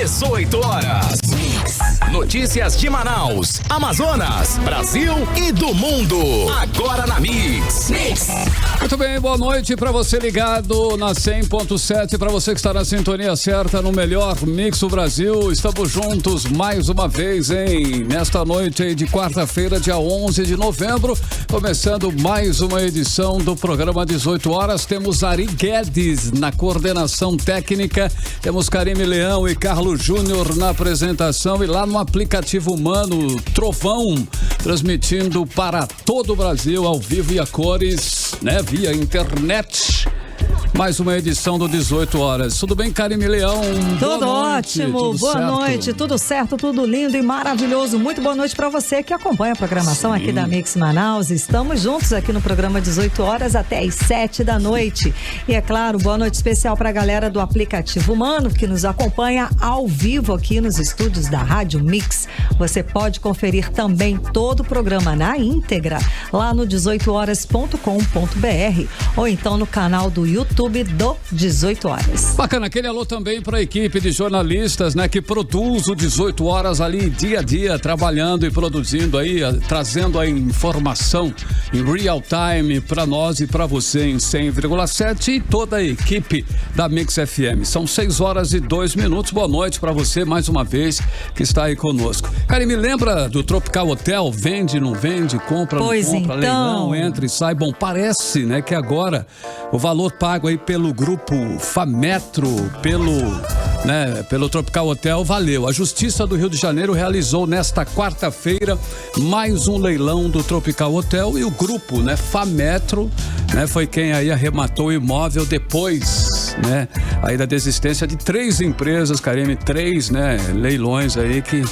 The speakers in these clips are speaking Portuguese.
18 horas. Notícias de Manaus, Amazonas, Brasil e do mundo. Agora na Mix. Muito bem, boa noite para você ligado na 100.7, para você que está na sintonia certa no melhor Mix do Brasil. Estamos juntos mais uma vez, nesta noite aí de quarta-feira, dia 11 de novembro, começando mais uma edição do programa 18 horas. Temos Ari Guedes na coordenação técnica, temos Karime Leão e Carlos Júnior na apresentação, e lá no aplicativo humano Trovão, transmitindo para todo o Brasil ao vivo e a cores, né, via internet. Mais uma edição do 18 horas. Tudo bem, Karime Leão? Tudo ótimo, boa noite, tudo certo, tudo lindo e maravilhoso. Muito boa noite para você que acompanha a programação aqui da Mix Manaus. Estamos juntos aqui no programa 18 horas até às 7 da noite. E é claro, boa noite especial para a galera do aplicativo humano que nos acompanha ao vivo aqui nos estúdios da Rádio Mix. Você pode conferir também todo o programa na íntegra lá no 18horas.com.br ou então no canal do YouTube do 18 horas. Bacana, aquele alô também para a equipe de jornalistas, né, que produz o 18 horas ali dia a dia, trabalhando e produzindo aí, trazendo a informação em real time para nós e para você em 100,7 e toda a equipe da Mix FM. São 6 horas e 2 minutos. Boa noite para você mais uma vez que está aí conosco. Cara, me lembra do Tropical Hotel? Vende, não vende, compra, pois não compra, então. leilão, entra e sai. Bom, parece, né, que agora o valor pago aí pelo grupo Fametro, pelo Tropical Hotel, valeu. A Justiça do Rio de Janeiro realizou nesta quarta-feira mais um leilão do Tropical Hotel, e o grupo, né, Fametro, né, foi quem aí arrematou o imóvel depois, né, aí da desistência de 3 empresas, Karime, 3, né, leilões aí que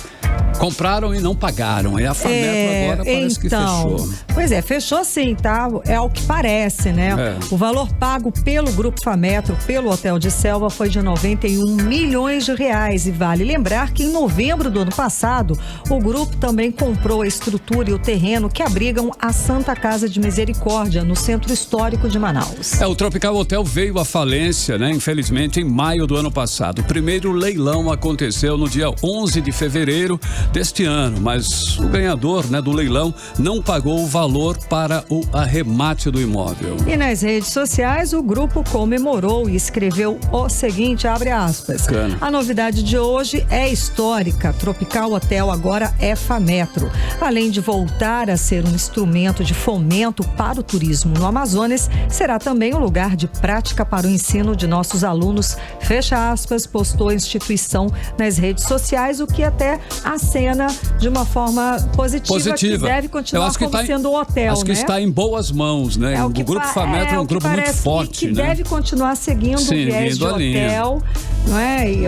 compraram e não pagaram. E a Fametro agora parece que fechou. Pois é, fechou sim, tá? É o que parece, né? O valor pago pelo Grupo Fametro, pelo Hotel de Selva, foi de 91 milhões de reais. E vale lembrar que em novembro do ano passado, o grupo também comprou a estrutura e o terreno que abrigam a Santa Casa de Misericórdia, no centro histórico de Manaus. O Tropical Hotel veio à falência, né? Infelizmente, em maio do ano passado. O primeiro leilão aconteceu no dia 11 de fevereiro deste ano, mas o ganhador, né, do leilão não pagou o valor para o arremate do imóvel. E nas redes sociais, o grupo comemorou e escreveu o seguinte, abre aspas: Bacana. A novidade de hoje é histórica. Tropical Hotel agora é Fametro. Além de voltar a ser um instrumento de fomento para o turismo no Amazonas, será também um lugar de prática para o ensino de nossos alunos. Fecha aspas, postou a instituição nas redes sociais, o que até acena de uma forma positiva. Que deve continuar sendo um hotel, acho que está em boas mãos, né? O Grupo Fametro é um grupo muito forte, que né? deve continuar seguindo o viés de hotel, não é? E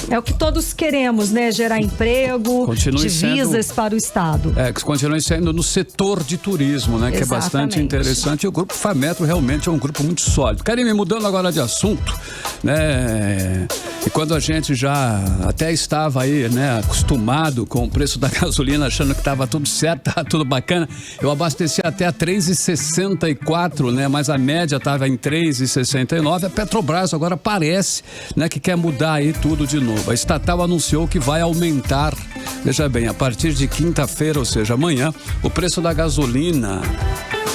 é o que todos queremos, né? Gerar emprego, divisas para o Estado. Que continue sendo no setor de turismo, né? Que é bastante interessante. E o Grupo Fametro realmente é um grupo muito sólido. Karime, mudando agora de assunto, né? E quando a gente já até estava aí, né, acostumado com o preço da gasolina, achando que estava tudo certo, estava tudo bacana, eu abasteci até a 3,64, né, mas a média estava em 3,69. A Petrobras agora parece, né, que quer mudar aí tudo de novo. A estatal anunciou que vai aumentar, veja bem, a partir de quinta-feira, ou seja, amanhã, o preço da gasolina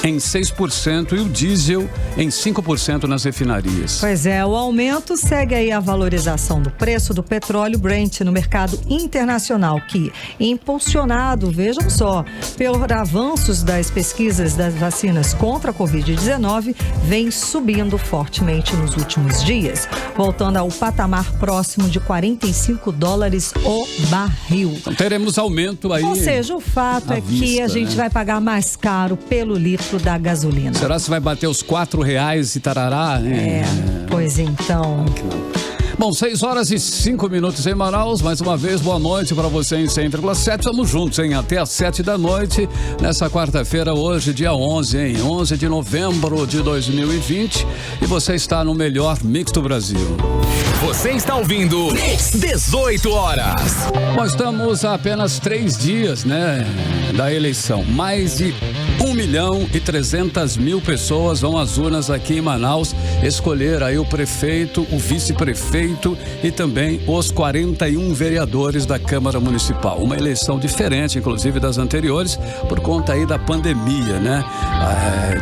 em 6% e o diesel em 5% nas refinarias. Pois é, o aumento segue aí a valorização do preço do petróleo Brent no mercado internacional, que, impulsionado, vejam só, pelos avanços das pesquisas das vacinas contra a Covid-19, vem subindo fortemente nos últimos dias, voltando ao patamar próximo de $45 o barril. Então teremos aumento aí. Ou seja, o fato é que a gente vai pagar mais caro pelo litro da gasolina. Será que vai bater os R$4 e tarará? Pois então. Bom, 6 horas e 5 minutos em Manaus. Mais uma vez, boa noite para você em 100,7. Estamos juntos, até às 7 da noite, nessa quarta-feira, hoje, dia 11, 11 de novembro de 2020. E você está no melhor Mix do Brasil. Você está ouvindo 18 horas. Nós estamos a apenas 3 dias, né, da eleição. Mais de 1.300.000 pessoas vão às urnas aqui em Manaus escolher aí o prefeito, o vice-prefeito e também os 41 vereadores da Câmara Municipal. Uma eleição diferente, inclusive, das anteriores, por conta aí da pandemia, né?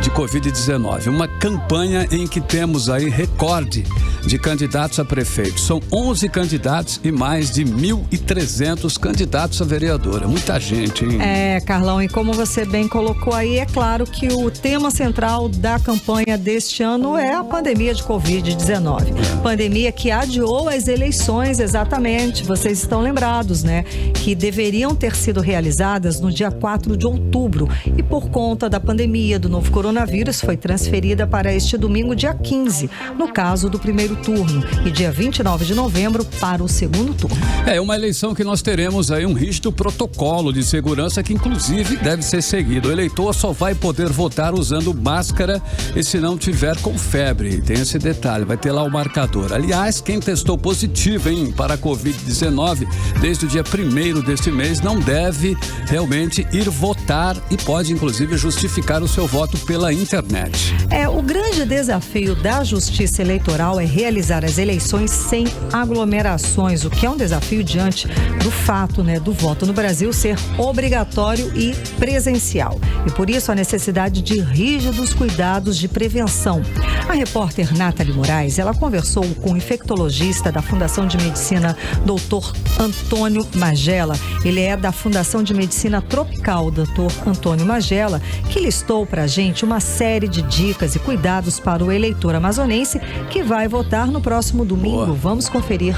De Covid-19. Uma campanha em que temos aí recorde de candidatos a prefeito. São 11 candidatos e mais de 1.300 candidatos a vereadora. Muita gente, hein? Carlão, e como você bem colocou aí, é claro que o tema central da campanha deste ano é a pandemia de Covid-19. Pandemia que adiou as eleições, exatamente. Vocês estão lembrados, né? Que deveriam ter sido realizadas no dia 4 de outubro. E por conta da pandemia do novo coronavírus, foi transferida para este domingo, dia 15, no caso do primeiro turno, e dia 29 de novembro para o segundo turno. É uma eleição que nós teremos aí um rígido protocolo de segurança que inclusive deve ser seguido. O eleitor só vai poder votar usando máscara e se não tiver com febre. Tem esse detalhe, vai ter lá o marcador. Aliás, quem testou positivo para a Covid-19 desde o dia 1º deste mês não deve realmente ir votar e pode inclusive justificar o seu voto pela internet. O grande desafio da Justiça Eleitoral é realizar as eleições sem aglomerações, o que é um desafio diante do fato, né, do voto no Brasil ser obrigatório e presencial. E por isso a necessidade de rígidos cuidados de prevenção. A repórter Nathalie Moraes, ela conversou com o infectologista da Fundação de Medicina, Dr. Antônio Magela. Ele é da Fundação de Medicina Tropical, Dr. Antônio Magela, que listou pra gente uma série de dicas e cuidados para o eleitor amazonense que vai votar no próximo domingo. Boa. Vamos conferir.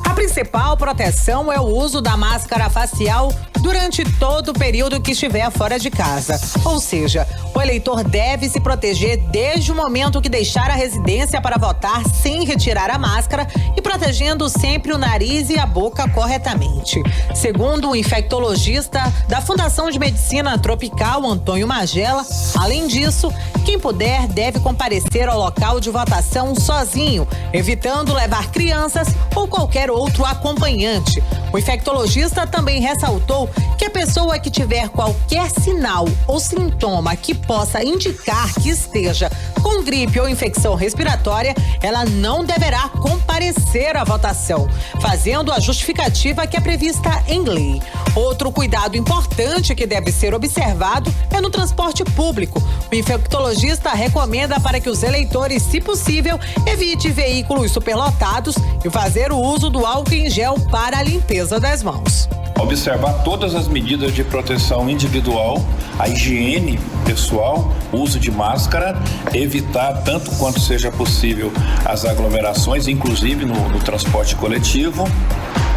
A principal proteção é o uso da máscara facial durante todo o período que estiver fora de casa. Ou seja, o eleitor deve se proteger desde o momento que deixar a residência para votar sem retirar a máscara e protegendo sempre o nariz e a boca corretamente. Segundo o infectologista da Fundação de Medicina Tropical, Antônio Magela, além disso, quem puder deve comparecer ao local de votação sozinho, evitando levar crianças ou qualquer outro acompanhante. O infectologista também ressaltou que a pessoa que tiver qualquer sinal ou sintoma que possa indicar que esteja com gripe ou infecção respiratória, ela não deverá comparecer à votação, fazendo a justificativa que é prevista em lei. Outro cuidado importante que deve ser observado é no transporte público. O infectologista recomenda para que os eleitores, se possível, evite veículos superlotados e fazer o uso do álcool em gel para a limpeza das mãos. Observar todas as medidas de proteção individual, a higiene pessoal, uso de máscara, evitar tanto quanto seja possível as aglomerações, inclusive no transporte coletivo.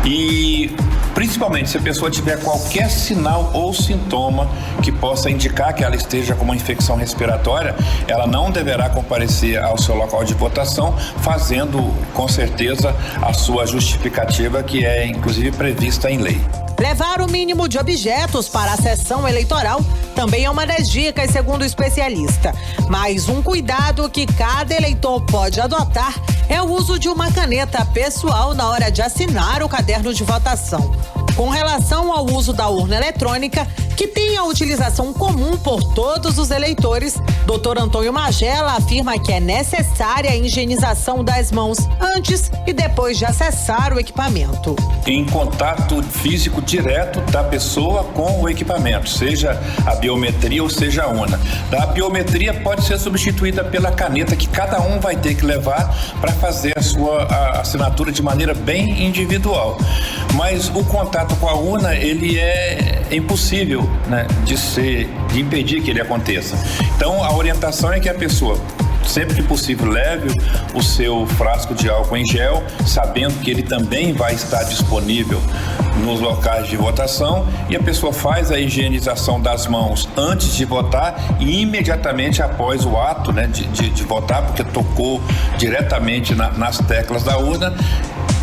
E principalmente se a pessoa tiver qualquer sinal ou sintoma que possa indicar que ela esteja com uma infecção respiratória, ela não deverá comparecer ao seu local de votação, fazendo com certeza a sua justificativa, que é inclusive prevista em lei. Levar o mínimo de objetos para a sessão eleitoral também é uma das dicas, segundo o especialista. Mas um cuidado que cada eleitor pode adotar é o uso de uma caneta pessoal na hora de assinar o caderno de votação. Com relação ao uso da urna eletrônica, que tem a utilização comum por todos os eleitores, Dr. Antônio Magela afirma que é necessária a higienização das mãos antes e depois de acessar o equipamento. Em contato físico direto da pessoa com o equipamento, seja a biometria ou seja a urna. A biometria pode ser substituída pela caneta que cada um vai ter que levar para fazer a sua assinatura de maneira bem individual. Mas o contato com a urna, ele é impossível, né, de impedir que ele aconteça. Então, a orientação é que a pessoa, sempre que possível, leve o seu frasco de álcool em gel, sabendo que ele também vai estar disponível nos locais de votação, e a pessoa faz a higienização das mãos antes de votar e imediatamente após o ato, né, de votar, porque tocou diretamente nas teclas da urna.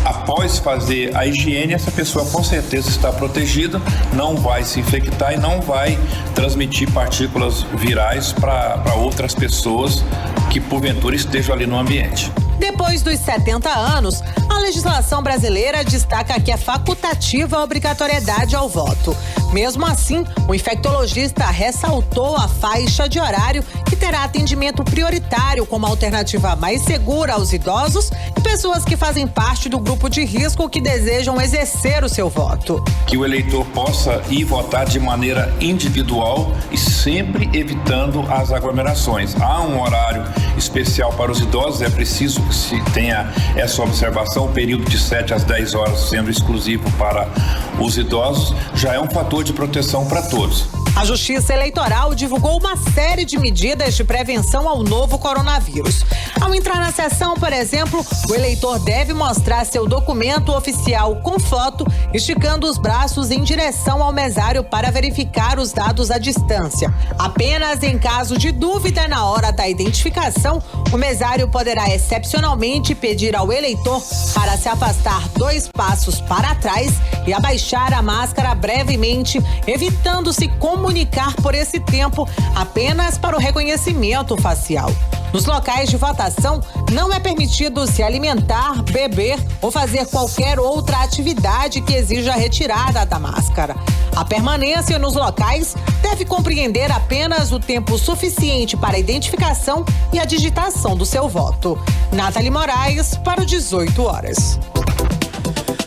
Após fazer a higiene, essa pessoa com certeza está protegida, não vai se infectar e não vai transmitir partículas virais para outras pessoas que porventura estejam ali no ambiente. Depois dos 70 anos, a legislação brasileira destaca que é facultativa a obrigatoriedade ao voto. Mesmo assim, o infectologista ressaltou a faixa de horário que terá atendimento prioritário como alternativa mais segura aos idosos e pessoas que fazem parte do grupo de risco que desejam exercer o seu voto. Que o eleitor possa ir votar de maneira individual e sempre evitando as aglomerações. Há um horário especial para os idosos, é preciso que se tenha essa observação, o período de 7 às 10 horas sendo exclusivo para os idosos, já é um fator de proteção para todos. A Justiça Eleitoral divulgou uma série de medidas de prevenção ao novo coronavírus. Ao entrar na sessão, por exemplo, o eleitor deve mostrar seu documento oficial com foto, esticando os braços em direção ao mesário para verificar os dados à distância. Apenas em caso de dúvida na hora da identificação, o mesário poderá excepcionalmente pedir ao eleitor para se afastar 2 passos para trás e abaixar a máscara brevemente, evitando se comunicar por esse tempo apenas para o reconhecimento facial. Nos locais de votação, não é permitido se alimentar, beber ou fazer qualquer outra atividade que exija a retirada da máscara. A permanência nos locais deve compreender apenas o tempo suficiente para a identificação e a digitação do seu voto. Nathalie Moraes, para o 18 horas.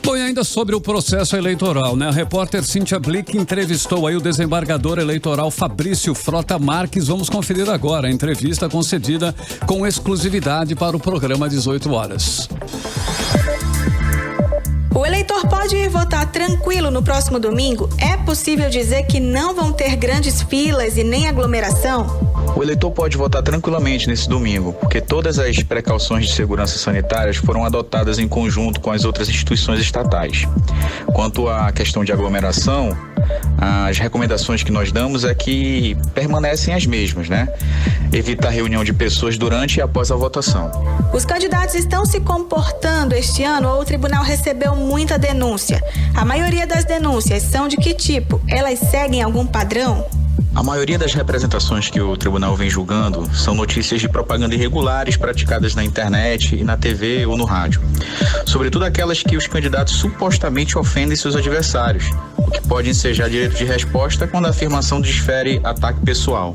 Bom, e ainda sobre o processo eleitoral, né? A repórter Cíntia Blick entrevistou aí o desembargador eleitoral Fabrício Frota Marques. Vamos conferir agora a entrevista concedida com exclusividade para o programa 18 horas. O eleitor pode ir votar tranquilo no próximo domingo? É possível dizer que não vão ter grandes filas e nem aglomeração? O eleitor pode votar tranquilamente nesse domingo, porque todas as precauções de segurança sanitárias foram adotadas em conjunto com as outras instituições estatais. Quanto à questão de aglomeração, as recomendações que nós damos é que permanecem as mesmas, né? Evitar reunião de pessoas durante e após a votação. Os candidatos estão se comportando este ano ou o tribunal recebeu muita denúncia? A maioria das denúncias são de que tipo? Elas seguem algum padrão? A maioria das representações que o tribunal vem julgando são notícias de propaganda irregulares praticadas na internet e na TV ou no rádio. Sobretudo aquelas que os candidatos supostamente ofendem seus adversários, o que pode ensejar direito de resposta quando a afirmação desfere ataque pessoal.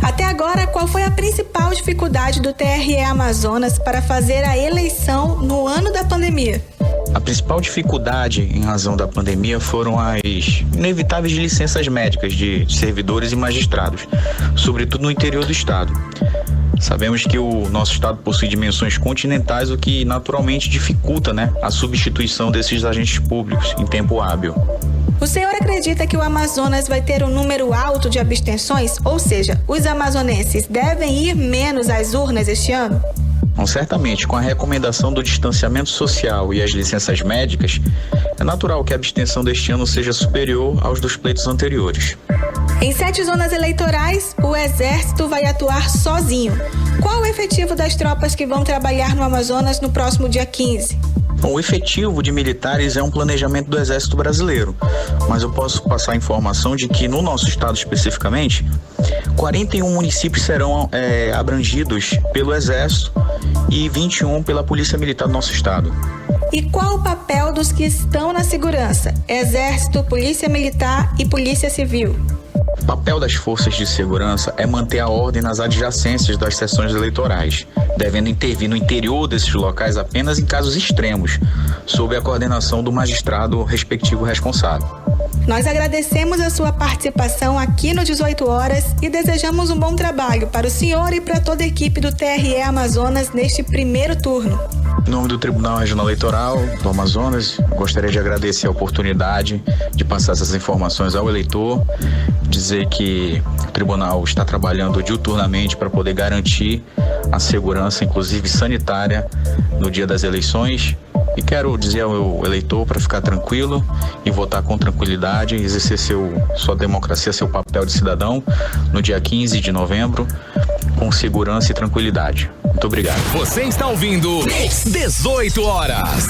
Até agora, qual foi a principal dificuldade do TRE Amazonas para fazer a eleição no ano da pandemia? A principal dificuldade em razão da pandemia foram as inevitáveis licenças médicas de servidores e magistrados, sobretudo no interior do estado. Sabemos que o nosso estado possui dimensões continentais, o que naturalmente dificulta, a substituição desses agentes públicos em tempo hábil. O senhor acredita que o Amazonas vai ter um número alto de abstenções? Ou seja, os amazonenses devem ir menos às urnas este ano? Bom, certamente, com a recomendação do distanciamento social e as licenças médicas, é natural que a abstenção deste ano seja superior aos dos pleitos anteriores. Em 7 zonas eleitorais, o Exército vai atuar sozinho. Qual o efetivo das tropas que vão trabalhar no Amazonas no próximo dia 15? Bom, o efetivo de militares é um planejamento do Exército Brasileiro, mas eu posso passar a informação de que no nosso estado especificamente, 41 municípios serão abrangidos pelo Exército e 21 pela Polícia Militar do nosso estado. E qual o papel dos que estão na segurança? Exército, Polícia Militar e Polícia Civil. O papel das forças de segurança é manter a ordem nas adjacências das sessões eleitorais, devendo intervir no interior desses locais apenas em casos extremos, sob a coordenação do magistrado respectivo responsável. Nós agradecemos a sua participação aqui no 18 horas e desejamos um bom trabalho para o senhor e para toda a equipe do TRE Amazonas neste primeiro turno. Em nome do Tribunal Regional Eleitoral do Amazonas, gostaria de agradecer a oportunidade de passar essas informações ao eleitor, dizer que o Tribunal está trabalhando diuturnamente para poder garantir a segurança, inclusive sanitária, no dia das eleições. E quero dizer ao eleitor para ficar tranquilo e votar com tranquilidade, exercer sua democracia, seu papel de cidadão no dia 15 de novembro, com segurança e tranquilidade. Muito obrigado. Você está ouvindo 18 horas.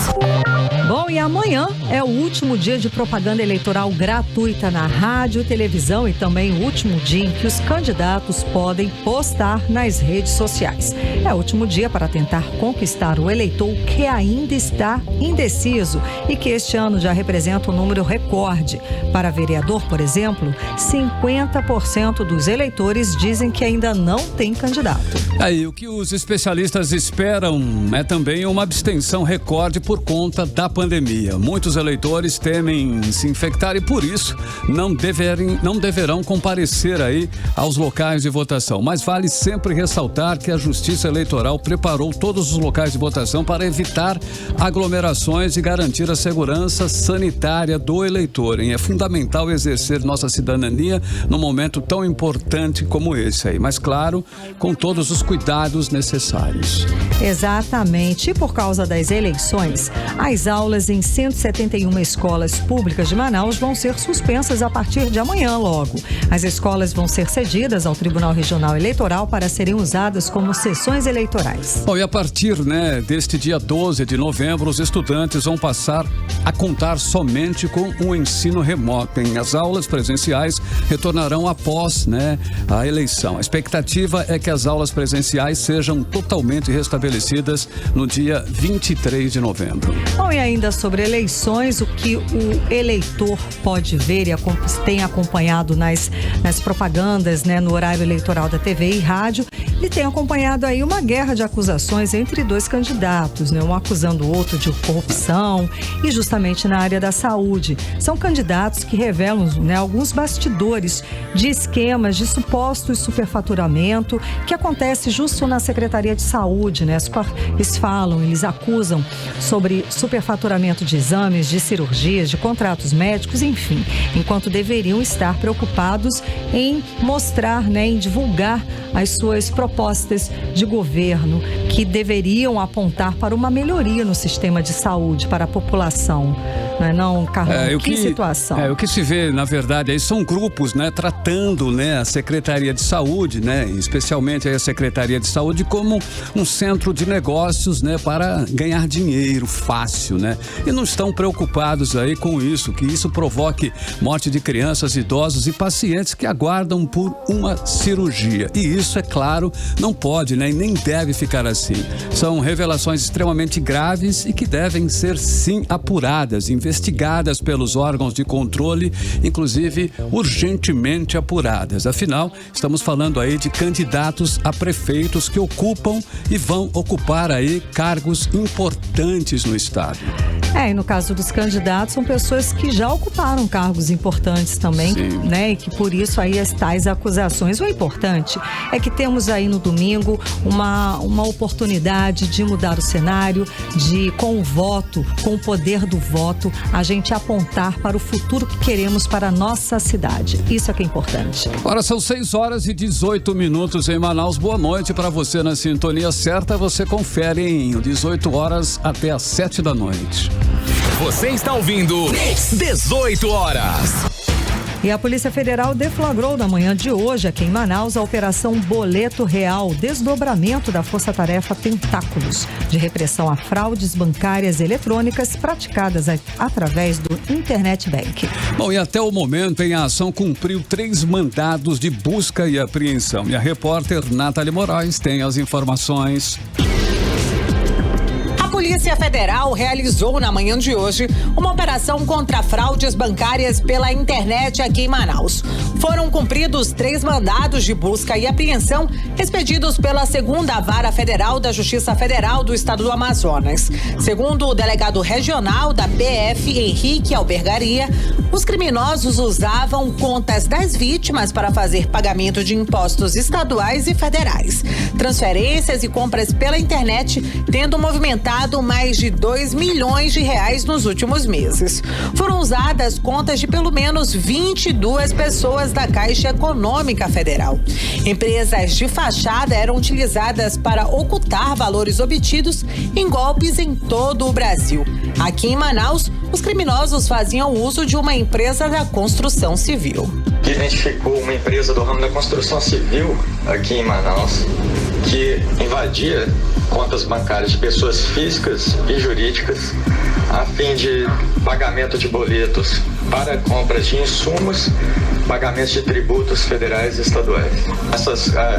Bom, e amanhã é o último dia de propaganda eleitoral gratuita na rádio, televisão e também o último dia em que os candidatos podem postar nas redes sociais. É o último dia para tentar conquistar o eleitor que ainda está indeciso e que este ano já representa um número recorde. Para vereador, por exemplo, 50% dos eleitores dizem que ainda não tem candidato. Aí, o que os especialistas esperam é também uma abstenção recorde por conta da pandemia. Muitos eleitores temem se infectar e, por isso, não deverão comparecer aí aos locais de votação. Mas vale sempre ressaltar que a Justiça Eleitoral preparou todos os locais de votação para evitar aglomerações e garantir a segurança sanitária do eleitor. É fundamental exercer nossa cidadania num momento tão importante como esse aí. Mas, claro, com todos os cuidados necessários. Exatamente. E por causa das eleições, as aulas em 171 escolas públicas de Manaus vão ser suspensas a partir de amanhã logo. As escolas vão ser cedidas ao Tribunal Regional Eleitoral para serem usadas como sessões eleitorais. Bom, e a partir, deste dia 12 de novembro, os estudantes vão passar a contar somente com o ensino remoto. As aulas presenciais retornarão após, a eleição. A expectativa é que as aulas presenciais sejam totalmente restabelecidas no dia 23 de novembro. Bom, e ainda sobre eleições, o que o eleitor pode ver e tem acompanhado nas propagandas, no horário eleitoral da TV e rádio, ele tem acompanhado aí uma guerra de acusações entre dois candidatos, um acusando o outro de corrupção e justamente na área da saúde. São candidatos que revelam, alguns bastidores de esquemas de supostos superfaturamento que acontece justo na Secretaria de Saúde, eles acusam sobre superfaturamento de exames, de cirurgias, de contratos médicos, enfim, enquanto deveriam estar preocupados em mostrar, em divulgar as suas propostas de governo que deveriam apontar para uma melhoria no sistema de saúde para a população. Não é não, Carlão? Que situação? O que se vê, na verdade, aí são grupos, tratando, a Secretaria de Saúde, especialmente a Secretaria de Saúde como um centro de negócios, para ganhar dinheiro fácil, E não estão preocupados aí com isso, que isso provoque morte de crianças, idosos e pacientes que aguardam por uma cirurgia. E isso, é claro, não pode, e nem deve ficar assim. São revelações extremamente graves e que devem ser, sim, apuradas, investigadas pelos órgãos de controle, inclusive urgentemente apuradas. Afinal, estamos falando aí de candidatos a prefeitos que ocupam e vão ocupar aí cargos importantes no estado. E no caso dos candidatos, são pessoas que já ocuparam cargos importantes também, e que por isso aí as tais acusações. O importante é que temos aí no domingo uma oportunidade de mudar o cenário, de com o voto, com o poder do voto, a gente apontar para o futuro que queremos para a nossa cidade. Isso é que é importante. Agora são 6h18 em Manaus. Boa noite para você na sintonia certa. Você confere em 18 horas até às 7 da noite. Você está ouvindo 18 horas. E a Polícia Federal deflagrou na manhã de hoje, aqui em Manaus, a Operação Boleto Real, desdobramento da Força-Tarefa Tentáculos, de repressão a fraudes bancárias eletrônicas praticadas através do Internet Bank. Bom, e até o momento, a ação cumpriu 3 mandados de busca e apreensão. E a repórter Nathalie Moraes tem as informações. A Polícia Federal realizou na manhã de hoje uma operação contra fraudes bancárias pela internet aqui em Manaus. Foram cumpridos 3 mandados de busca e apreensão expedidos pela 2ª Vara Federal da Justiça Federal do Estado do Amazonas. Segundo o delegado regional da PF, Henrique Albergaria, os criminosos usavam contas das vítimas para fazer pagamento de impostos estaduais e federais, transferências e compras pela internet, tendo movimentado mais de 2 milhões de reais nos últimos meses. Foram usadas contas de pelo menos 22 pessoas da Caixa Econômica Federal. Empresas de fachada eram utilizadas para ocultar valores obtidos em golpes em todo o Brasil. Aqui em Manaus, os criminosos faziam uso de uma empresa da construção civil. Identificou uma empresa do ramo da construção civil aqui em Manaus. que invadia contas bancárias de pessoas físicas e jurídicas a fim de pagamento de boletos para compras de insumos, pagamentos de tributos federais e estaduais.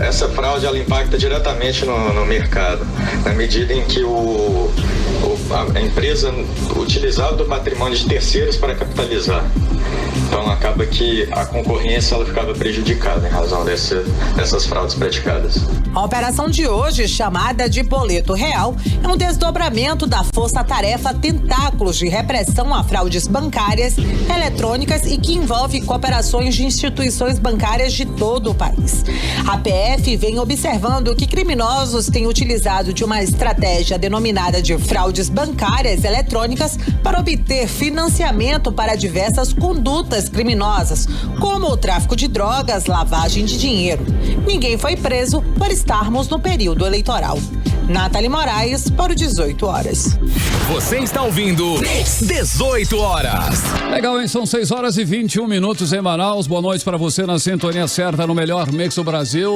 Essa fraude ela impacta diretamente no mercado, na medida em que a empresa utilizava do patrimônio de terceiros para capitalizar. Então acaba que a concorrência ela ficava prejudicada em razão dessas fraudes praticadas. A operação de hoje, chamada de Boleto Real, é um desdobramento da Força-Tarefa Tentáculos de Repressão a Fraudes Bancárias, Eletrônicas e que envolve cooperações de instituições bancárias de todo o país. A PF vem observando que criminosos têm utilizado de uma estratégia denominada de fraudes bancárias eletrônicas para obter financiamento para diversas condutas criminosas, como o tráfico de drogas, lavagem de dinheiro. Ninguém foi preso por estarmos no período eleitoral. Nathalie Moraes para o 18 horas. Você está ouvindo 18 horas. Legal, hein? São 6 horas e 21 minutos em Manaus. Boa noite para você na sintonia certa no melhor mix do Brasil.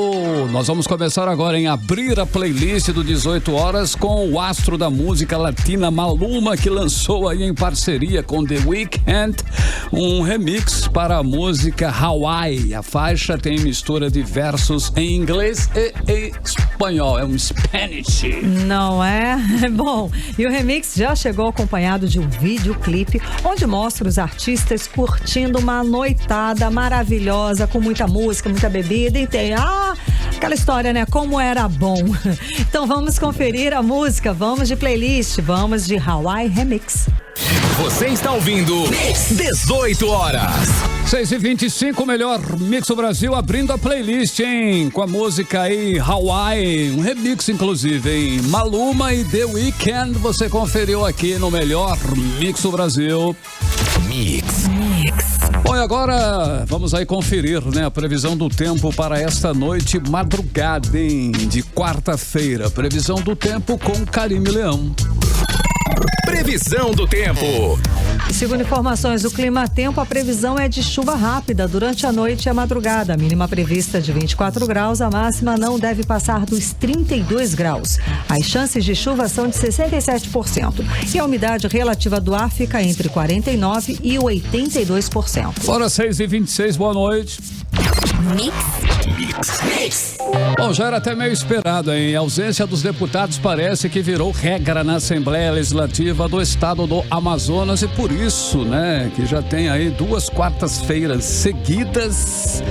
Nós vamos começar agora em abrir a playlist do 18 horas com o astro da música latina Maluma, que lançou aí em parceria com The Weeknd um remix para a música Hawaii. A faixa tem mistura de versos em inglês e espanhol. É um Spanish. Não é? Bom, e o remix já chegou acompanhado de um videoclipe onde mostra os artistas curtindo uma noitada maravilhosa com muita música, muita bebida e tem aquela história, né? Como era bom. Então vamos conferir a música, vamos de playlist, vamos de Hawaii Remix. Você está ouvindo 18 horas. 6h25, melhor mix do Brasil, abrindo a playlist, hein? Com a música aí, Hawaii, um remix inclusive, hein? Maluma e The Weeknd, você conferiu aqui no melhor mix do Brasil. Mix. Bom, e agora vamos aí conferir, né, a previsão do tempo para esta noite madrugada, hein? De quarta-feira. Previsão do tempo com Karime Leão. Previsão do tempo. Segundo informações do Clima Tempo, a previsão é de chuva rápida durante a noite e a madrugada. A mínima prevista de 24 graus, a máxima não deve passar dos 32 graus. As chances de chuva são de 67%. E a umidade relativa do ar fica entre 49% e 82%. Hora 6h26, boa noite. Mix. Bom, já era até meio esperado, hein? A ausência dos deputados parece que virou regra na Assembleia Legislativa do Estado do Amazonas e por isso, né, que já tem aí 2 quartas-feiras seguidas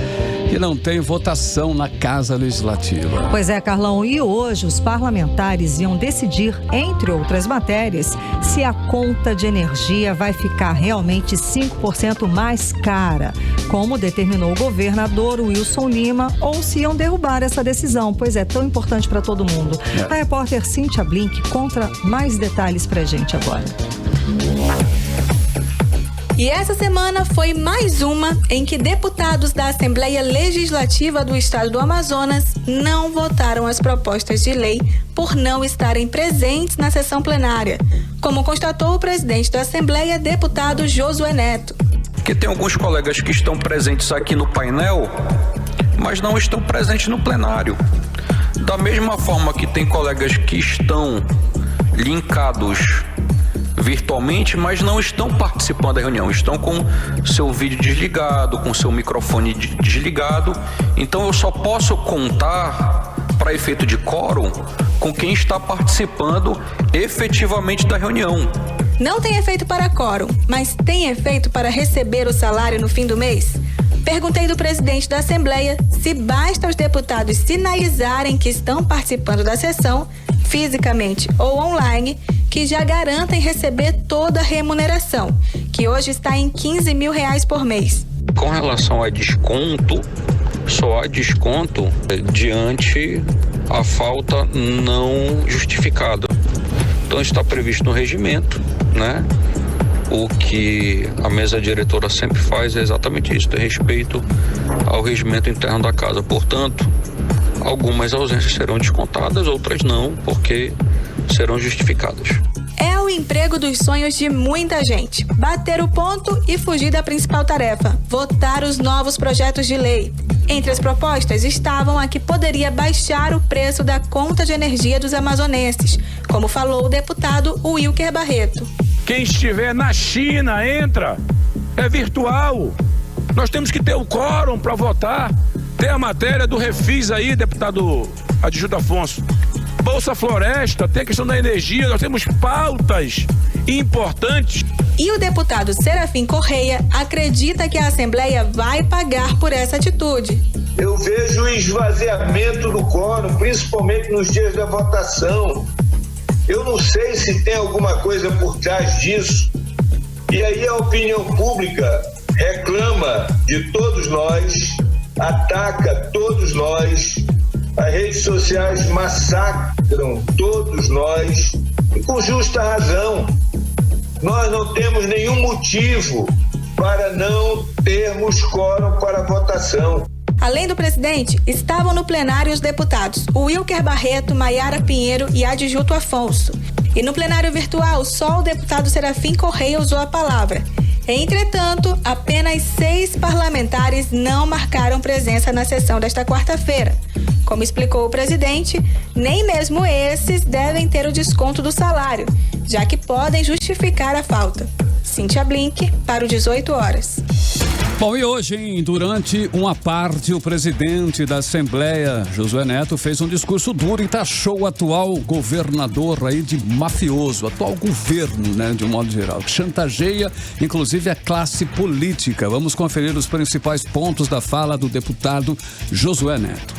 que não tem votação na Casa Legislativa. Pois é, Carlão, e hoje os parlamentares iam decidir, entre outras matérias, se a conta de energia vai ficar realmente 5% mais cara, como determinou o governador Wilson Lima, ou se iam derrubar essa decisão, pois é tão importante para todo mundo. A repórter Cíntia Blink conta mais detalhes pra gente agora. E essa semana foi mais uma em que deputados da Assembleia Legislativa do Estado do Amazonas não votaram as propostas de lei por não estarem presentes na sessão plenária, como constatou o presidente da Assembleia, deputado Josué Neto. Que tem alguns colegas que estão presentes aqui no painel, mas não estão presentes no plenário. Da mesma forma que tem colegas que estão linkados virtualmente, mas não estão participando da reunião, estão com seu vídeo desligado, com seu microfone desligado. Então eu só posso contar, para efeito de quórum, com quem está participando efetivamente da reunião. Não tem efeito para quórum, mas tem efeito para receber o salário no fim do mês? Perguntei do presidente da Assembleia se basta os deputados sinalizarem que estão participando da sessão, fisicamente ou online, que já garantem receber toda a remuneração, que hoje está em R$15 mil por mês. Com relação a desconto, só há desconto diante a falta não justificada. Então está previsto no regimento, né? O que a mesa diretora sempre faz é exatamente isso, ter respeito ao regimento interno da casa. Portanto, algumas ausências serão descontadas, outras não, porque serão justificadas. É o emprego dos sonhos de muita gente. Bater o ponto e fugir da principal tarefa, votar os novos projetos de lei. Entre as propostas estavam a que poderia baixar o preço da conta de energia dos amazonenses, como falou o deputado Wilker Barreto. Quem estiver na China entra, é virtual. Nós temos que ter o quórum para votar. Tem a matéria do Refis aí, deputado Adjunto Afonso. Bolsa Floresta, tem a questão da energia, nós temos pautas importantes. E o deputado Serafim Correia acredita que a Assembleia vai pagar por essa atitude. Eu vejo o esvaziamento do quórum, principalmente nos dias da votação. Eu não sei se tem alguma coisa por trás disso. E aí a opinião pública reclama de todos nós, ataca todos nós, as redes sociais massacram todos nós, e com justa razão. Nós não temos nenhum motivo para não termos quórum para votação. Além do presidente, estavam no plenário os deputados Wilker Barreto, Maiara Pinheiro e Adjunto Afonso. E no plenário virtual, só o deputado Serafim Correia usou a palavra. Entretanto, apenas 6 parlamentares não marcaram presença na sessão desta quarta-feira. Como explicou o presidente, nem mesmo esses devem ter o desconto do salário, já que podem justificar a falta. Cíntia Blink, para o 18 horas. Bom, e hoje, durante uma parte, o presidente da Assembleia, Josué Neto, fez um discurso duro e taxou o atual governador aí de mafioso, atual governo, né, de um modo geral, que chantageia, inclusive, a classe política. Vamos conferir os principais pontos da fala do deputado Josué Neto.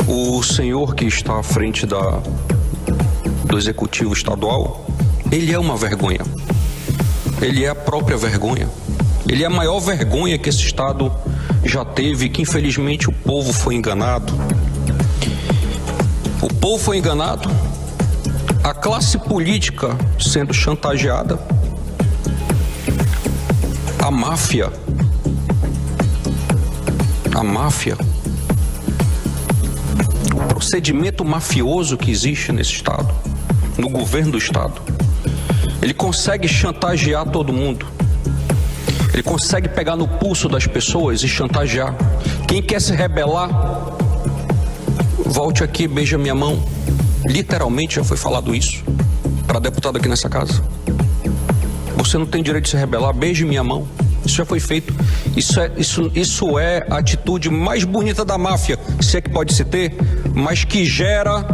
O senhor que está à frente do Executivo Estadual, ele é uma vergonha. Ele é a própria vergonha. Ele é a maior vergonha que esse Estado já teve, que infelizmente o povo foi enganado. O povo foi enganado, a classe política sendo chantageada, a máfia, o procedimento mafioso que existe nesse Estado, no governo do Estado. Ele consegue chantagear todo mundo. Ele consegue pegar no pulso das pessoas e chantagear. Quem quer se rebelar, volte aqui, beija minha mão. Literalmente já foi falado isso para deputado aqui nessa casa. Você não tem direito de se rebelar, beije minha mão. Isso já foi feito. Isso é a atitude mais bonita da máfia, se é que pode se ter, mas que gera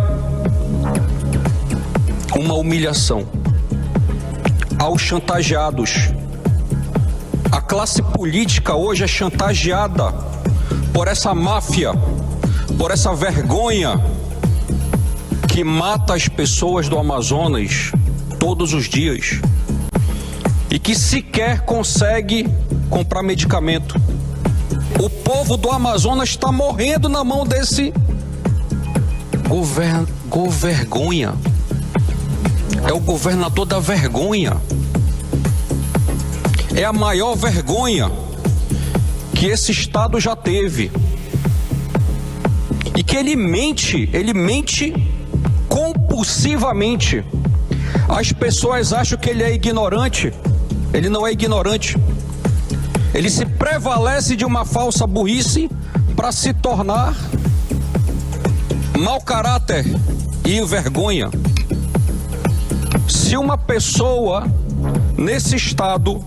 uma humilhação aos chantageados. A classe política hoje é chantageada por essa máfia, por essa vergonha que mata as pessoas do Amazonas todos os dias e que sequer consegue comprar medicamento. O povo do Amazonas está morrendo na mão desse vergonha. É o governador da vergonha. É a maior vergonha que esse Estado já teve. E que ele mente compulsivamente. As pessoas acham que ele é ignorante. Ele não é ignorante. Ele se prevalece de uma falsa burrice para se tornar mau caráter e vergonha. Se uma pessoa nesse Estado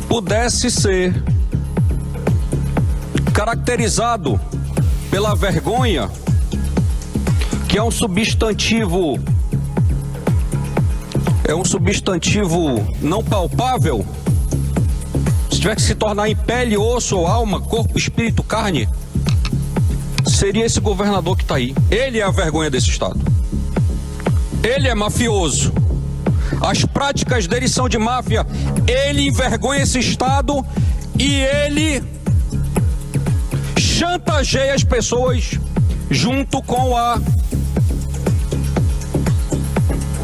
pudesse ser caracterizado pela vergonha, que é um substantivo não palpável, se tiver que se tornar em pele, osso ou alma, corpo, espírito, carne, seria esse governador que está aí. Ele é a vergonha desse Estado. Ele é mafioso. As práticas dele são de máfia. Ele envergonha esse Estado e ele chantageia as pessoas junto com a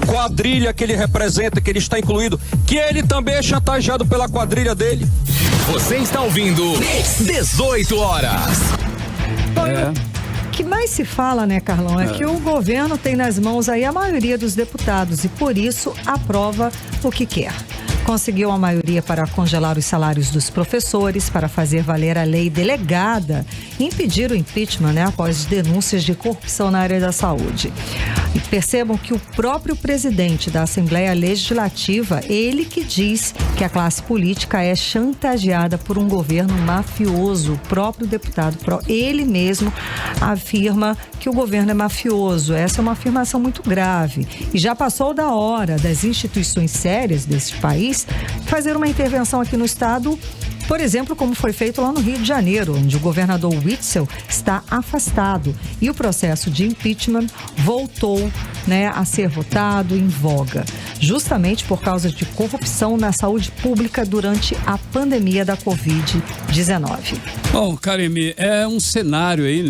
quadrilha que ele representa, que ele está incluído, que ele também é chantageado pela quadrilha dele. Você está ouvindo 18 horas. O que mais se fala, né, Carlão, é que o governo tem nas mãos aí a maioria dos deputados e por isso aprova o que quer. conseguiu a maioria para congelar os salários dos professores, para fazer valer a lei delegada e impedir o impeachment, após denúncias de corrupção na área da saúde. E percebam que o próprio presidente da Assembleia Legislativa, ele que diz que a classe política é chantageada por um governo mafioso. O próprio deputado, ele mesmo afirma que o governo é mafioso. Essa é uma afirmação muito grave. E já passou da hora das instituições sérias desse país fazer uma intervenção aqui no estado, por exemplo, como foi feito lá no Rio de Janeiro, onde o governador Witzel está afastado e o processo de impeachment voltou, a ser votado em voga, justamente por causa de corrupção na saúde pública durante a pandemia da Covid-19. Bom, Karime, é um cenário aí,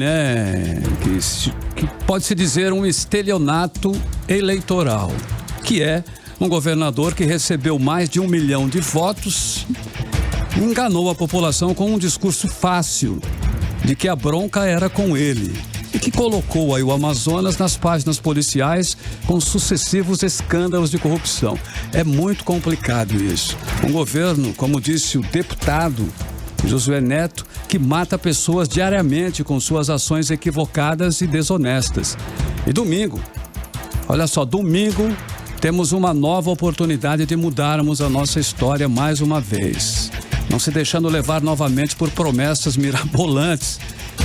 que pode-se dizer um estelionato eleitoral, que é um governador que recebeu mais de 1 milhão de votos, enganou a população com um discurso fácil de que a bronca era com ele e que colocou aí o Amazonas nas páginas policiais com sucessivos escândalos de corrupção. É muito complicado isso. Um governo, como disse o deputado Josué Neto, que mata pessoas diariamente com suas ações equivocadas e desonestas. E domingo, olha só, domingo temos uma nova oportunidade de mudarmos a nossa história mais uma vez. Não se deixando levar novamente por promessas mirabolantes,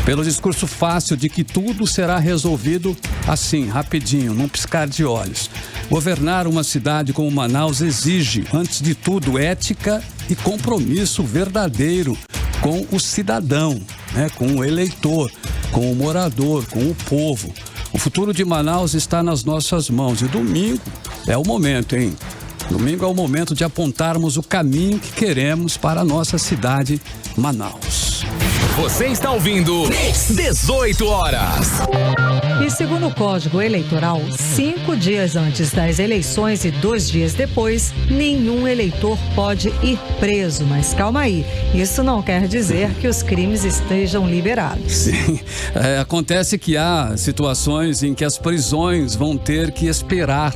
pelo discurso fácil de que tudo será resolvido assim, rapidinho, num piscar de olhos. Governar uma cidade como Manaus exige, antes de tudo, ética e compromisso verdadeiro com o cidadão, com o eleitor, com o morador, com o povo. O futuro de Manaus está nas nossas mãos e domingo é o momento, hein? Domingo é o momento de apontarmos o caminho que queremos para a nossa cidade, Manaus. Você está ouvindo 18 horas. E segundo o Código Eleitoral, 5 dias antes das eleições e 2 dias depois, nenhum eleitor pode ir preso. Mas calma aí, isso não quer dizer que os crimes estejam liberados. Sim, acontece que há situações em que as prisões vão ter que esperar,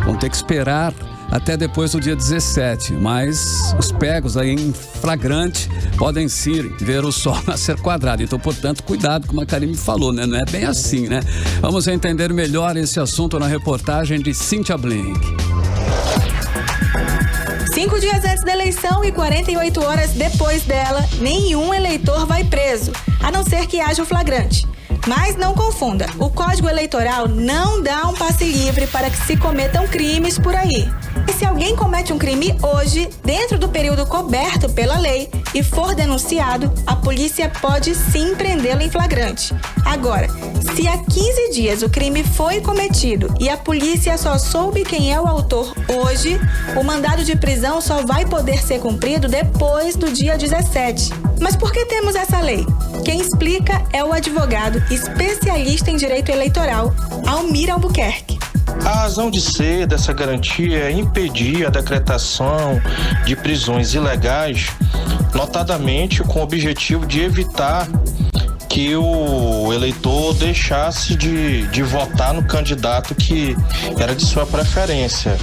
Vão ter que esperar até depois do dia 17, mas os pegos aí em flagrante podem sim ver o sol nascer quadrado. Então, portanto, cuidado, como a Karime falou, Não é bem assim, Vamos entender melhor esse assunto na reportagem de Cíntia Blink. 5 dias antes da eleição e 48 horas depois dela, nenhum eleitor vai preso, a não ser que haja o flagrante. Mas não confunda, o Código Eleitoral não dá um passe livre para que se cometam crimes por aí. E se alguém comete um crime hoje, dentro do período coberto pela lei, e for denunciado, a polícia pode sim prendê-lo em flagrante. Agora, se há 15 dias o crime foi cometido e a polícia só soube quem é o autor hoje, o mandado de prisão só vai poder ser cumprido depois do dia 17. Mas por que temos essa lei? Quem explica é o advogado especialista em direito eleitoral, Almir Albuquerque. A razão de ser dessa garantia é impedir a decretação de prisões ilegais, notadamente com o objetivo de evitar que o eleitor deixasse de votar no candidato que era de sua preferência.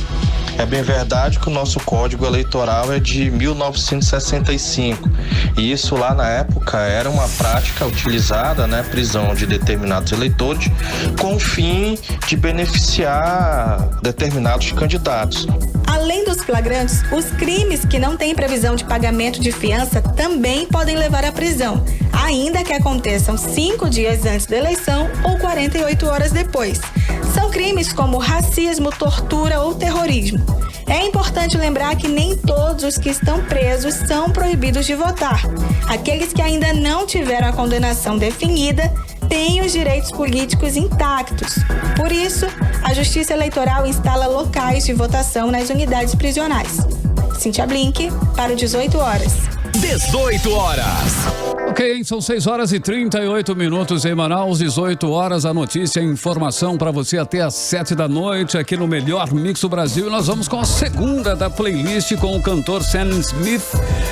É bem verdade que o nosso Código Eleitoral é de 1965 e isso lá na época era uma prática utilizada, prisão de determinados eleitores com o fim de beneficiar determinados candidatos. Além dos flagrantes, os crimes que não têm previsão de pagamento de fiança também podem levar à prisão, ainda que aconteçam 5 dias antes da eleição ou 48 horas depois. São crimes como racismo, tortura ou terrorismo. É importante lembrar que nem todos os que estão presos são proibidos de votar. Aqueles que ainda não tiveram a condenação definida têm os direitos políticos intactos. Por isso, a Justiça Eleitoral instala locais de votação nas unidades prisionais. Cíntia Blink, para o 18 horas. 18 horas. Ok, são 6h38 em Manaus, 18 horas, a notícia e informação para você até às 7 da noite aqui no Melhor Mix do Brasil. E nós vamos com a segunda da playlist com o cantor Sam Smith,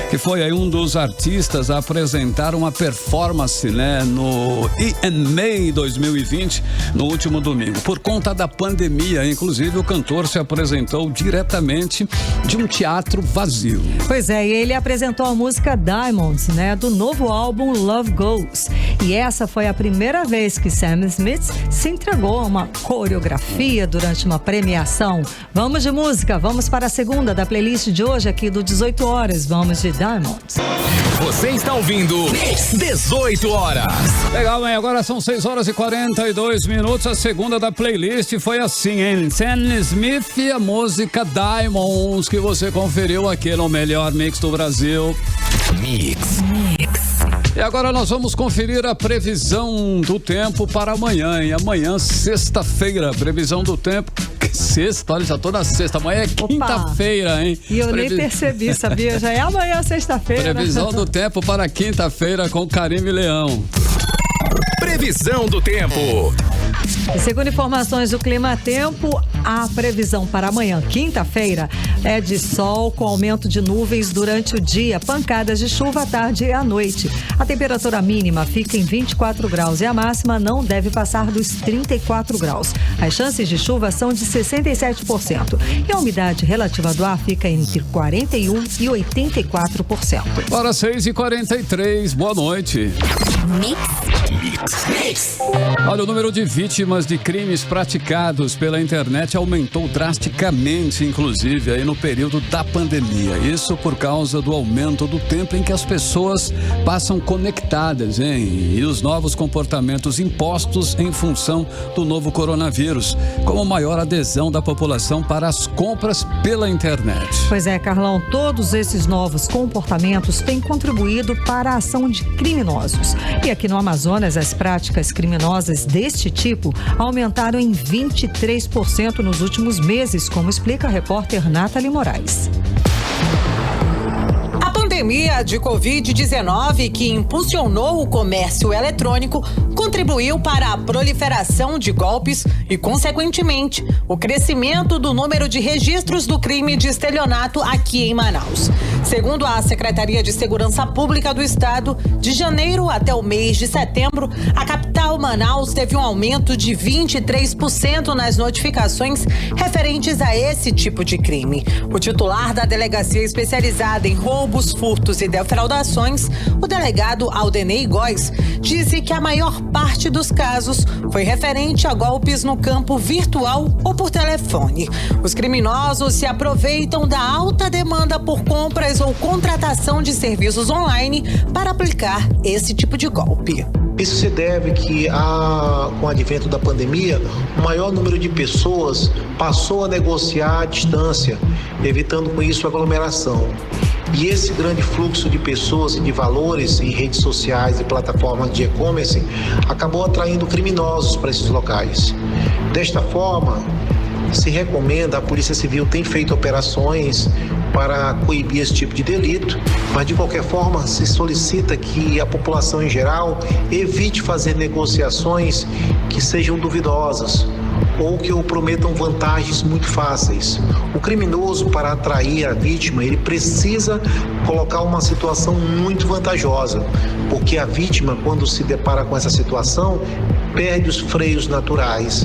que foi aí um dos artistas a apresentar uma performance, né, no EMA 2020, no último domingo. Por conta da pandemia, inclusive, o cantor se apresentou diretamente de um teatro vazio. Pois é, e ele apresentou a música Diamonds, né, do novo álbum Love Goes. E essa foi a primeira vez que Sam Smith se entregou a uma coreografia durante uma premiação. Vamos de música, vamos para a segunda da playlist de hoje aqui do 18 horas. Vamos de Diamonds. Você está ouvindo 18 horas. Legal, hein? Agora são 6h42. A segunda da playlist foi assim, hein? Sam Smith e a música Diamonds, que você conferiu aqui no Melhor Mix do Brasil. Mix. E agora nós vamos conferir a previsão do tempo para amanhã. E amanhã, sexta-feira, previsão do tempo. Sexta, olha, já tô na sexta. Amanhã é quinta-feira, hein? E eu nem percebi, sabia? Já é amanhã, sexta-feira. Previsão do tempo para quinta-feira com Karime Leão. Previsão do tempo. E segundo informações do Clima Tempo, a previsão para amanhã, quinta-feira, é de sol com aumento de nuvens durante o dia, pancadas de chuva à tarde e à noite. A temperatura mínima fica em 24 graus e a máxima não deve passar dos 34 graus. As chances de chuva são de 67% e a umidade relativa do ar fica entre 41% e 84%. Hora 6h43, boa noite. Mix. Olha, o número de vítimas de crimes praticados pela internet aumentou drasticamente, inclusive aí no período da pandemia. Isso por causa do aumento do tempo em que as pessoas passam conectadas, hein? E os novos comportamentos impostos em função do novo coronavírus, como maior adesão da população para as compras pela internet. Pois é, Carlão, todos esses novos comportamentos têm contribuído para a ação de criminosos. E aqui no Amazonas, as práticas criminosas deste tipo aumentaram em 23% nos últimos meses, como explica a repórter Nathalie Moraes. A pandemia de Covid-19, que impulsionou o comércio eletrônico, contribuiu para a proliferação de golpes e, consequentemente, o crescimento do número de registros do crime de estelionato aqui em Manaus. Segundo a Secretaria de Segurança Pública do Estado, de janeiro até o mês de setembro, a capital Manaus teve um aumento de 23% nas notificações referentes a esse tipo de crime. O titular da Delegacia Especializada em Roubos, Furtos e Defraudações, o delegado Aldenei Góes, disse que a maior parte dos casos foi referente a golpes no campo virtual ou por telefone. Os criminosos se aproveitam da alta demanda por compras ou contratação de serviços online para aplicar esse tipo de golpe. Isso se deve que, com o advento da pandemia, o maior número de pessoas passou a negociar à distância, evitando com isso a aglomeração. E esse grande fluxo de pessoas e de valores em redes sociais e plataformas de e-commerce acabou atraindo criminosos para esses locais. Desta forma, se recomenda, a Polícia Civil tem feito operações para coibir esse tipo de delito, mas de qualquer forma se solicita que a população em geral evite fazer negociações que sejam duvidosas ou que prometam vantagens muito fáceis. O criminoso, para atrair a vítima, ele precisa colocar uma situação muito vantajosa, porque a vítima, quando se depara com essa situação, perde os freios naturais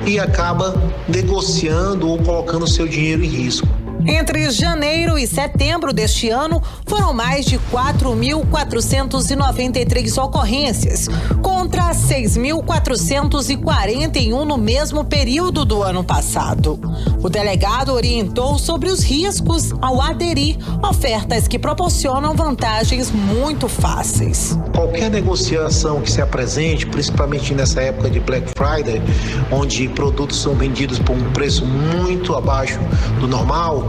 e acaba negociando ou colocando seu dinheiro em risco. Entre janeiro e setembro deste ano, foram mais de 4.493 ocorrências, contra 6.441 no mesmo período do ano passado. O delegado orientou sobre os riscos ao aderir ofertas que proporcionam vantagens muito fáceis. Qualquer negociação que se apresente, principalmente nessa época de Black Friday, onde produtos são vendidos por um preço muito abaixo do normal,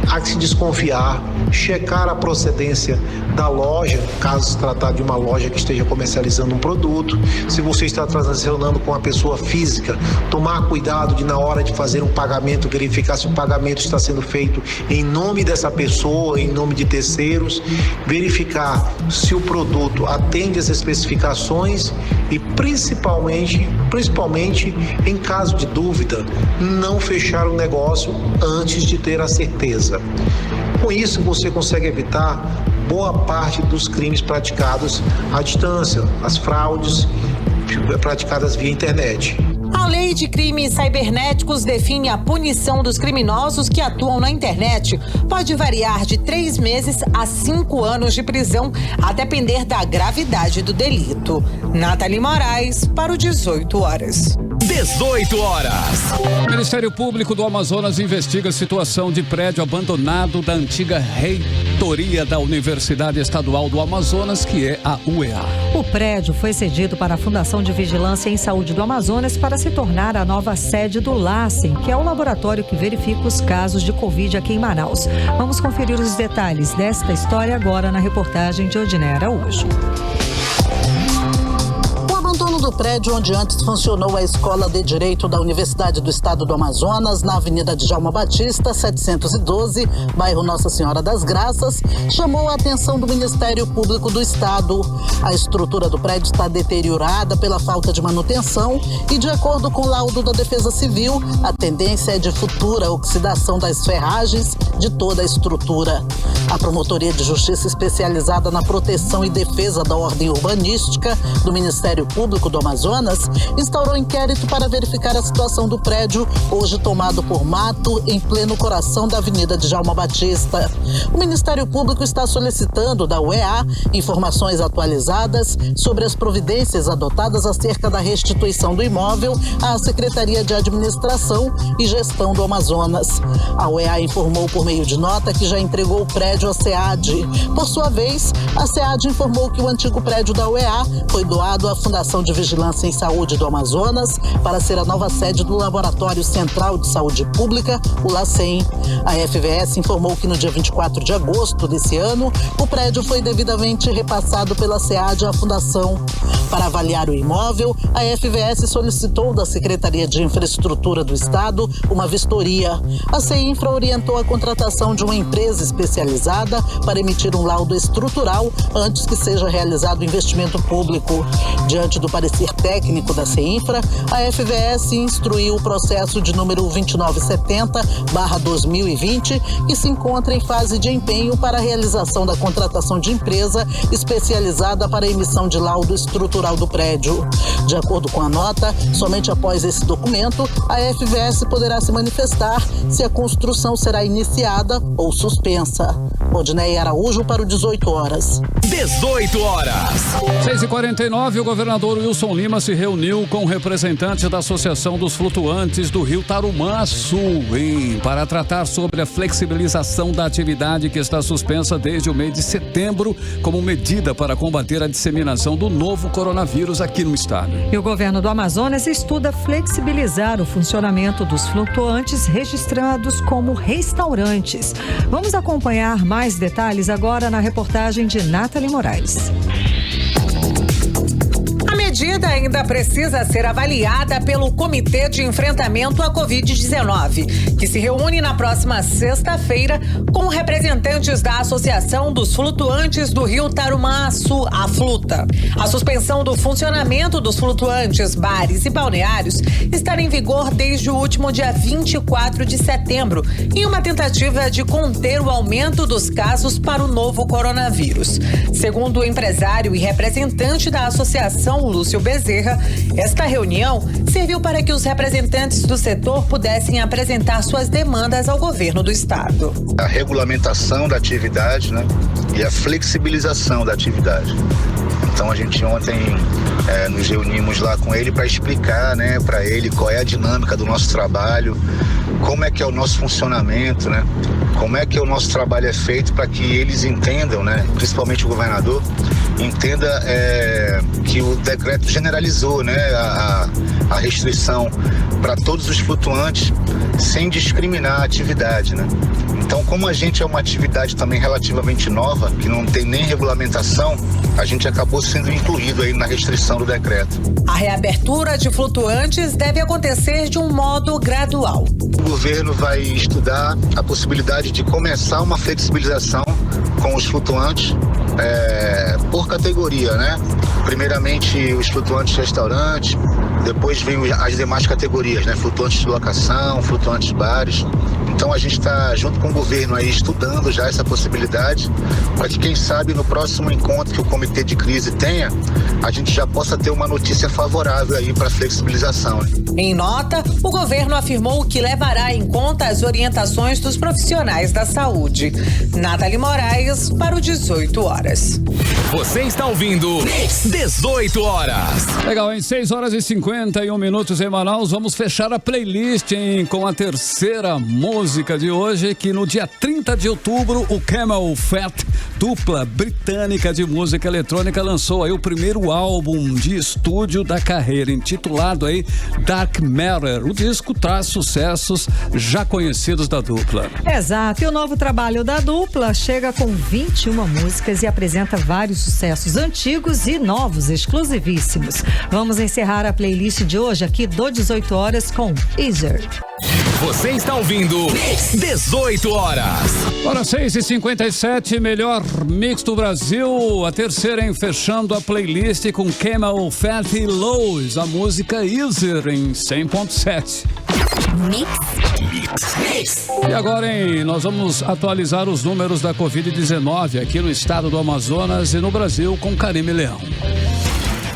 há que se desconfiar, checar a procedência da loja, caso se tratar de uma loja que esteja comercializando um produto. Se você está transacionando com a pessoa física, tomar cuidado de, na hora de fazer um pagamento, verificar se o pagamento está sendo feito em nome dessa pessoa, em nome de terceiros, verificar se o produto atende às especificações e principalmente em caso de dúvida, não fechar o negócio antes de ter a certeza. Com isso, você consegue evitar boa parte dos crimes praticados à distância, as fraudes praticadas via internet. A Lei de Crimes Cibernéticos define a punição dos criminosos que atuam na internet. Pode variar de 3 meses a 5 anos de prisão, a depender da gravidade do delito. Nathalie Moraes, para o 18 horas. 18 horas. O Ministério Público do Amazonas investiga a situação de prédio abandonado da antiga reitoria da Universidade Estadual do Amazonas, que é a UEA. O prédio foi cedido para a Fundação de Vigilância em Saúde do Amazonas para se tornar a nova sede do LACEN, que é o laboratório que verifica os casos de Covid aqui em Manaus. Vamos conferir os detalhes desta história agora na reportagem de Odiné Araújo. Do prédio onde antes funcionou a Escola de Direito da Universidade do Estado do Amazonas, na Avenida Djalma Batista, 712, bairro Nossa Senhora das Graças, chamou a atenção do Ministério Público do Estado. A estrutura do prédio está deteriorada pela falta de manutenção e, de acordo com o laudo da Defesa Civil, a tendência é de futura oxidação das ferragens de toda a estrutura. A Promotoria de Justiça especializada na proteção e defesa da ordem urbanística do Ministério Público do Amazonas instaurou inquérito para verificar a situação do prédio, hoje tomado por mato, em pleno coração da Avenida Djalma Batista. O Ministério Público está solicitando da UEA informações atualizadas sobre as providências adotadas acerca da restituição do imóvel à Secretaria de Administração e Gestão do Amazonas. A UEA informou por meio de nota que já entregou o prédio à SEAD. Por sua vez, a SEAD informou que o antigo prédio da UEA foi doado à Fundação de Vigilância em Saúde do Amazonas para ser a nova sede do Laboratório Central de Saúde Pública, o LACEN. A FVS informou que no dia 24 de agosto desse ano, o prédio foi devidamente repassado pela SEAD à Fundação. Para avaliar o imóvel, a FVS solicitou da Secretaria de Infraestrutura do Estado uma vistoria. A CEINFRA orientou a contratação de uma empresa especializada para emitir um laudo estrutural antes que seja realizado o investimento público. Diante do parecer técnico da CEINFRA, a FVS instruiu o processo de número 2970/2020, que se encontra em fase de empenho para a realização da contratação de empresa especializada para a emissão de laudo estrutural do prédio. De acordo com a nota, somente após esse documento, a FVS poderá se manifestar se a construção será iniciada ou suspensa. Odiné Araújo para o 18 horas. 18 horas. 6h49, o governador Wilson Lima se reuniu com representantes da Associação dos Flutuantes do Rio Tarumanço para tratar sobre a flexibilização da atividade que está suspensa desde o mês de setembro como medida para combater a disseminação do novo coronavírus aqui no estado. E o governo do Amazonas estuda flexibilizar o funcionamento dos flutuantes registrados como restaurantes. Vamos acompanhar mais detalhes agora na reportagem de Nathalie Moraes. A medida ainda precisa ser avaliada pelo Comitê de Enfrentamento à Covid-19, que se reúne na próxima sexta-feira com representantes da Associação dos Flutuantes do Rio Tarumanço, a Fluta. A suspensão do funcionamento dos flutuantes, bares e balneários estará em vigor desde o último dia 24 de setembro, em uma tentativa de conter o aumento dos casos para o novo coronavírus. Segundo o empresário e representante da associação, Lúcio Bezerra, esta reunião serviu para que os representantes do setor pudessem apresentar suas demandas ao governo do estado. A regulamentação da atividade, né, e a flexibilização da atividade. Então a gente ontem nos reunimos lá com ele para explicar, né, para ele qual é a dinâmica do nosso trabalho, como é que é o nosso funcionamento, né, como é que o nosso trabalho é feito para que eles entendam, né, principalmente o governador, entenda que o decreto generalizou, né, a restrição para todos os flutuantes sem discriminar a atividade, né? Então, como a gente é uma atividade também relativamente nova, que não tem nem regulamentação, a gente acabou sendo incluído aí na restrição do decreto. A reabertura de flutuantes deve acontecer de um modo gradual. O governo vai estudar a possibilidade de começar uma flexibilização com os flutuantes por categoria, né? Primeiramente os flutuantes de restaurante, depois vem as demais categorias, né? Flutuantes de locação, flutuantes de bares. Então a gente está junto com o governo aí estudando já essa possibilidade, para que quem sabe no próximo encontro que o Comitê de Crise tenha, a gente já possa ter uma notícia favorável aí para a flexibilização. Em nota, o governo afirmou que levará em conta as orientações dos profissionais da saúde. Nathalie Moraes para o 18 horas. Você está ouvindo 18 horas. Legal, em 6 horas e 51 minutos em Manaus, vamos fechar a playlist, hein, com a terceira música de hoje, que no dia 30 de outubro, o Camel Fat, dupla britânica de música eletrônica, lançou aí o primeiro álbum de estúdio da carreira, intitulado aí Dark Matter. O disco traz sucessos já conhecidos da dupla. Exato, e o novo trabalho da dupla chega com 21 músicas e apresenta vários sucessos antigos e novos, exclusivíssimos. Vamos encerrar a playlist de hoje aqui do 18 horas com Easer. Você está ouvindo 18 horas. Hora 6h57, melhor mix do Brasil. A terceira em fechando a playlist com Camel Fat e Lowe's, a música Easer em 100.7. Mix. E agora, hein, nós vamos atualizar os números da Covid-19 aqui no estado do Amazonas e no Brasil com Karime Leão.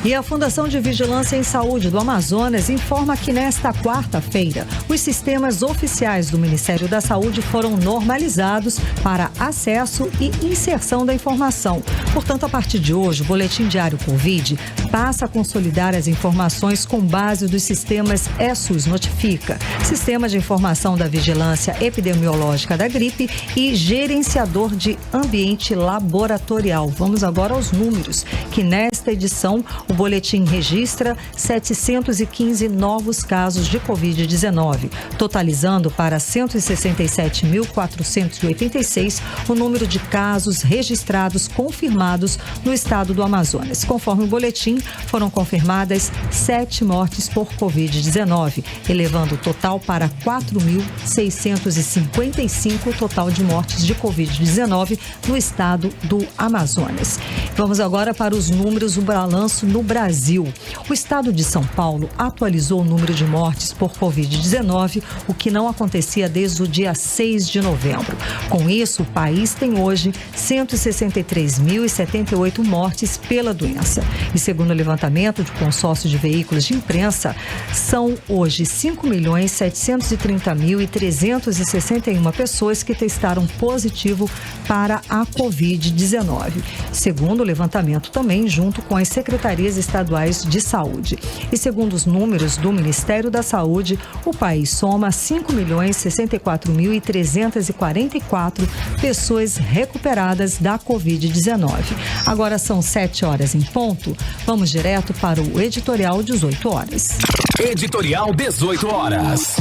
E a Fundação de Vigilância em Saúde do Amazonas informa que nesta quarta-feira, os sistemas oficiais do Ministério da Saúde foram normalizados para acesso e inserção da informação. Portanto, a partir de hoje, o Boletim Diário Covid passa a consolidar as informações com base dos sistemas ESUS Notifica, Sistema de Informação da Vigilância Epidemiológica da Gripe e Gerenciador de Ambiente Laboratorial. Vamos agora aos números, que nesta edição o boletim registra 715 novos casos de Covid-19, totalizando para 167.486 o número de casos registrados confirmados no estado do Amazonas. Conforme o boletim, foram confirmadas 7 mortes por Covid-19, elevando o total para 4.655 total de mortes de Covid-19 no estado do Amazonas. Vamos agora para os números do balanço no Brasil. O estado de São Paulo atualizou o número de mortes por Covid-19, o que não acontecia desde o dia 6 de novembro. Com isso, o país tem hoje 163.078 mortes pela doença. E segundo o levantamento do consórcio de veículos de imprensa, são hoje 5.730.361 pessoas que testaram positivo para a Covid-19. Segundo o levantamento também junto com as secretarias estaduais de saúde. E segundo os números do Ministério da Saúde, o país soma 5.064.344 pessoas recuperadas da Covid-19. Agora são 7 horas em ponto. Vamos direto para o Editorial 18 horas. Editorial 18 horas.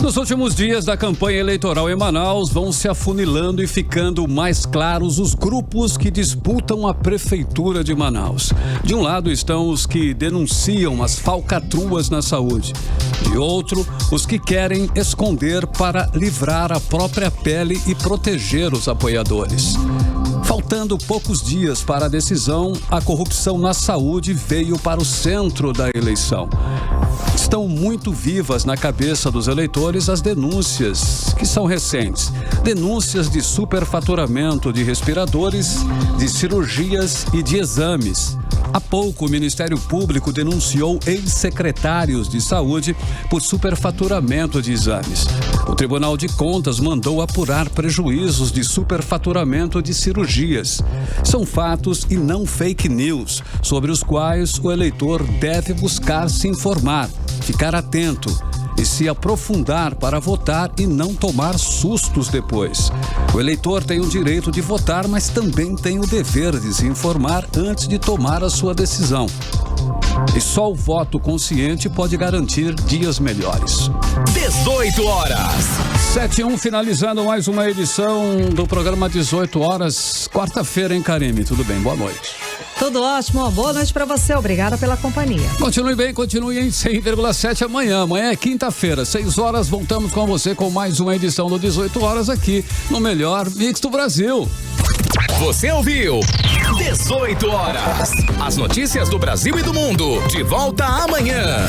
Nos últimos dias da campanha eleitoral em Manaus, vão se afunilando e ficando mais claros os grupos que disputam a prefeitura de Manaus. De um lado estão os que denunciam as falcatruas na saúde. De outro, os que querem esconder para livrar a própria pele e proteger os apoiadores. Faltando poucos dias para a decisão, a corrupção na saúde veio para o centro da eleição. Estão muito vivas na cabeça dos eleitores as denúncias, que são recentes. Denúncias de superfaturamento de respiradores, de cirurgias e de exames. Há pouco, o Ministério Público denunciou ex-secretários de saúde por superfaturamento de exames. O Tribunal de Contas mandou apurar prejuízos de superfaturamento de cirurgias. São fatos e não fake news, sobre os quais o eleitor deve buscar se informar, ficar atento e se aprofundar para votar e não tomar sustos depois. O eleitor tem o direito de votar, mas também tem o dever de se informar antes de tomar a sua decisão. E só o voto consciente pode garantir dias melhores. 18 horas. 7:01, finalizando mais uma edição do programa 18 horas. Quarta-feira, hein, Karime? Tudo bem? Boa noite. Tudo ótimo, uma boa noite para você, obrigada pela companhia. Continue bem, continue em 100,7 amanhã. Amanhã é quinta-feira, 6 horas, voltamos com você com mais uma edição do 18 horas aqui no melhor Mix do Brasil. Você ouviu 18 horas. As notícias do Brasil e do mundo. De volta amanhã.